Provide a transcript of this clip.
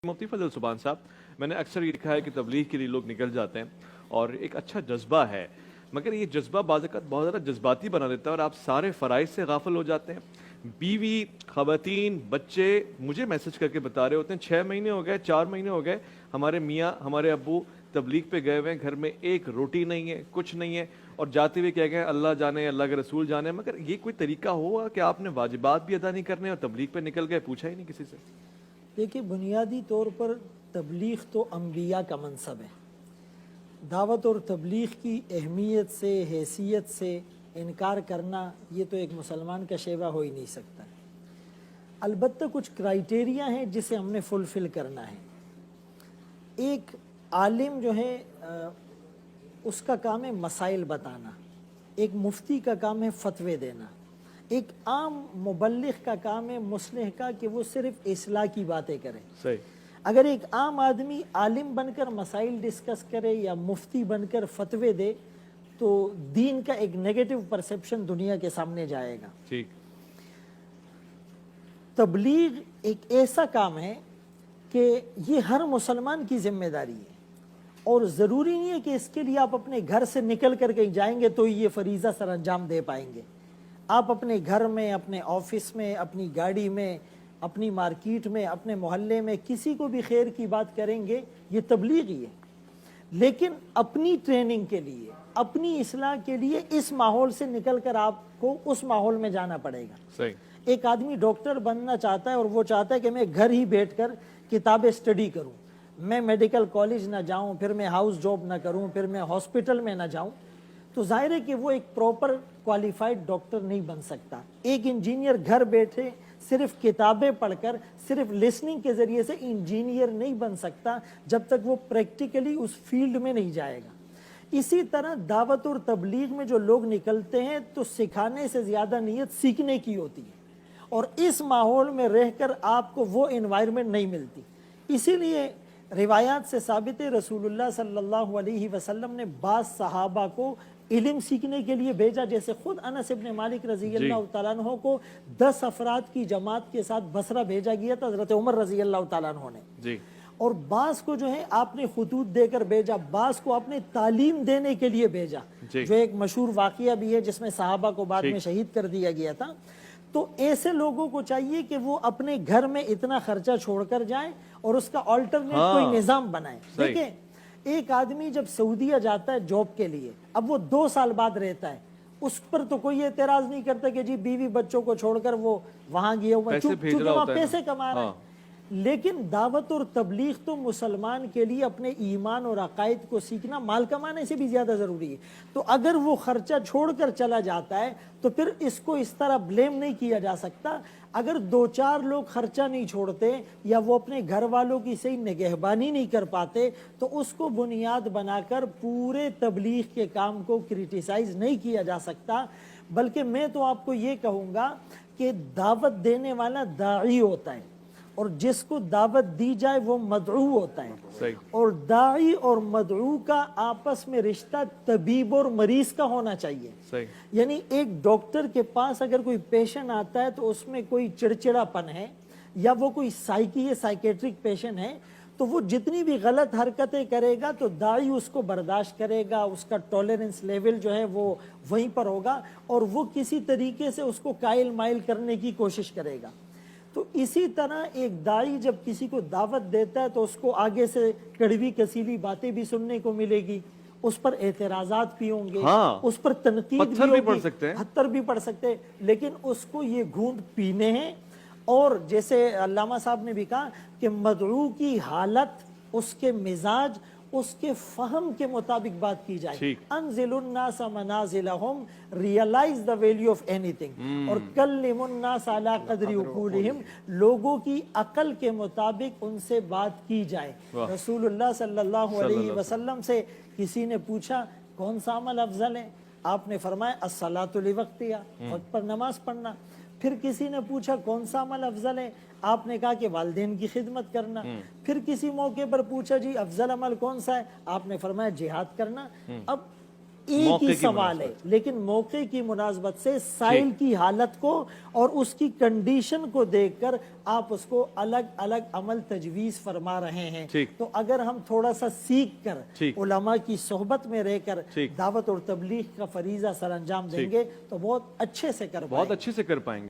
مفتی فضل سبحان صاحب، میں نے اکثر یہ دیکھا ہے کہ تبلیغ کے لیے لوگ نکل جاتے ہیں اور ایک اچھا جذبہ ہے، مگر یہ جذبہ بعض اوقات بہت زیادہ جذباتی بنا دیتا ہے اور آپ سارے فرائض سے غافل ہو جاتے ہیں۔ بیوی، خواتین، بچے مجھے میسج کر کے بتا رہے ہوتے ہیں 6 مہینے ہو گئے، 4 مہینے ہو گئے، ہمارے میاں ہمارے ابو تبلیغ پہ گئے ہوئے ہیں، گھر میں ایک روٹی نہیں ہے، کچھ نہیں ہے، اور جاتے ہوئے کہہ گئے اللہ جانے اللہ کے رسول جانے۔ مگر یہ کوئی طریقہ ہوا کہ آپ نے واجبات بھی ادا نہیں کرنے اور تبلیغ پہ نکل گئے، پوچھا ہی نہیں کسی سے؟ دیکھیے، بنیادی طور پر تبلیغ تو انبیاء کا منصب ہے۔ دعوت اور تبلیغ کی اہمیت سے، حیثیت سے انکار کرنا یہ تو ایک مسلمان کا شیوہ ہو ہی نہیں سکتا۔ البتہ کچھ کرائیٹیریا ہیں جسے ہم نے فلفل کرنا ہے۔ ایک عالم جو ہے اس کا کام ہے مسائل بتانا، ایک مفتی کا کام ہے فتوے دینا، ایک عام مبلغ کا کام ہے مصلح کا کہ وہ صرف اصلاح کی باتیں کرے۔ صحیح۔ اگر ایک عام آدمی عالم بن کر مسائل ڈسکس کرے یا مفتی بن کر فتوے دے تو دین کا ایک نیگیٹو پرسیپشن دنیا کے سامنے جائے گا۔ ٹھیک۔ تبلیغ ایک ایسا کام ہے کہ یہ ہر مسلمان کی ذمہ داری ہے، اور ضروری نہیں ہے کہ اس کے لیے آپ اپنے گھر سے نکل کر کہیں جائیں گے تو یہ فریضہ سر انجام دے پائیں گے۔ آپ اپنے گھر میں، اپنے آفس میں، اپنی گاڑی میں، اپنی مارکیٹ میں، اپنے محلے میں کسی کو بھی خیر کی بات کریں گے، یہ تبلیغ ہی ہے۔ لیکن اپنی ٹریننگ کے لیے، اپنی اصلاح کے لیے اس ماحول سے نکل کر آپ کو اس ماحول میں جانا پڑے گا۔ صحیح۔ ایک آدمی ڈاکٹر بننا چاہتا ہے اور وہ چاہتا ہے کہ میں گھر ہی بیٹھ کر کتابیں سٹڈی کروں، میں میڈیکل کالج نہ جاؤں، پھر میں ہاؤس جاب نہ کروں، پھر میں ہاسپٹل میں نہ جاؤں، تو ظاہر ہے کہ وہ ایک پراپر کوالیفائڈ ڈاکٹر نہیں بن سکتا۔ ایک انجینئر گھر بیٹھے صرف کتابیں پڑھ کر، صرف لسننگ کے ذریعے سے انجینئر نہیں بن سکتا جب تک وہ پریکٹیکلی اس فیلڈ میں نہیں جائے گا۔ اسی طرح دعوت اور تبلیغ میں جو لوگ نکلتے ہیں تو سکھانے سے زیادہ نیت سیکھنے کی ہوتی ہے، اور اس ماحول میں رہ کر آپ کو وہ انوائرمنٹ نہیں ملتی۔ اسی لیے روایات سے ثابت ہے رسول اللہ صلی اللہ علیہ وسلم نے بعض صحابہ کو علم سیکھنے کے لیے بھیجا، جیسے خود انس ابن مالک رضی اللہ تعالیٰ عنہ کو 10 افراد کی جماعت کے ساتھ بصرہ بھیجا گیا تھا حضرت عمر رضی اللہ تعالیٰ عنہ نے، اور بعض کو جو ہے آپ نے خطوط دے کر بھیجا، بعض کو آپ نے تعلیم دینے کے لیے بھیجا، جو ایک مشہور واقعہ بھی ہے جس میں صحابہ کو بعد میں شہید کر دیا گیا تھا۔ تو ایسے لوگوں کو چاہیے کہ وہ اپنے گھر میں اتنا خرچہ چھوڑ کر جائیں اور اس کا آلٹرنیٹ کوئی نظام بنائیں۔ دیکھیں، ایک آدمی جب سعودیہ جاتا ہے جاب کے لیے، اب وہ 2 سال بعد رہتا ہے، اس پر تو کوئی اعتراض نہیں کرتا کہ جی بیوی بچوں کو چھوڑ کر وہ وہاں گیا ہوا، چونکہ وہاں پیسے کما رہا ہے۔ لیکن دعوت اور تبلیغ تو مسلمان کے لیے اپنے ایمان اور عقائد کو سیکھنا مال کمانے سے بھی زیادہ ضروری ہے۔ تو اگر وہ خرچہ چھوڑ کر چلا جاتا ہے تو پھر اس کو اس طرح بلیم نہیں کیا جا سکتا۔ اگر 2-4 لوگ خرچہ نہیں چھوڑتے یا وہ اپنے گھر والوں کی صحیح نگہبانی نہیں کر پاتے تو اس کو بنیاد بنا کر پورے تبلیغ کے کام کو کرٹیسائز نہیں کیا جا سکتا۔ بلکہ میں تو آپ کو یہ کہوں گا کہ دعوت دینے والا داعی ہوتا ہے، اور جس کو دعوت دی جائے وہ مدعو ہوتا ہے، اور داعی اور مدعو کا آپس میں رشتہ طبیب اور مریض کا ہونا چاہیے۔ یعنی ایک ڈاکٹر کے پاس اگر کوئی پیشنٹ آتا ہے تو اس میں کوئی چڑچڑا پن ہے یا وہ کوئی سائیکیٹرک پیشنٹ ہے، تو وہ جتنی بھی غلط حرکتیں کرے گا تو داعی اس کو برداشت کرے گا، اس کا ٹالرنس لیول جو ہے وہ وہیں پر ہوگا، اور وہ کسی طریقے سے اس کو قائل مائل کرنے کی کوشش کرے گا۔ تو اسی طرح ایک داعی جب کسی کو دعوت دیتا ہے تو اس کو آگے سے کڑوی کسیلی باتیں بھی سننے کو ملے گی، اس پر اعتراضات بھی ہوں گے، اس پر تنقید بھی ہوگی، پتھر بھی پڑ سکتے ہیں، لیکن اس کو یہ گھونٹ پینے ہیں۔ اور جیسے علامہ صاحب نے بھی کہا کہ مدعو کی حالت، اس کے مزاج، اس کے فہم کے مطابق بات کی جائے۔ انزل الناس منازلہم، realise the value of anything، اور کلم الناس علی قدر عقولہم، لوگوں کی عقل کے مطابق ان سے بات کی جائے۔ رسول اللہ صلی اللہ علیہ وسلم سے کسی نے پوچھا کون سا عمل افضل ہے؟ آپ نے فرمایا الصلاۃ لوقتہا، وقت پر نماز پڑھنا۔ پھر کسی نے پوچھا کون سا عمل افضل ہے؟ آپ نے کہا کہ والدین کی خدمت کرنا۔ پھر کسی موقع پر پوچھا جی افضل عمل کون سا ہے؟ آپ نے فرمایا جہاد کرنا۔ اب ایک موقع ہی کی سوال ہے، لیکن موقع کی مناسبت سے سائل کی حالت کو اور اس کی کنڈیشن کو دیکھ کر آپ اس کو الگ الگ عمل تجویز فرما رہے ہیں. ٹھیک. تو اگر ہم تھوڑا سا سیکھ کر ٹھیک. علماء کی صحبت میں رہ کر ٹھیک. دعوت اور تبلیغ کا فریضہ سر انجام دیں گے تو بہت اچھے سے کر پائیں گے. بہت اچھے سے کر پائیں گے.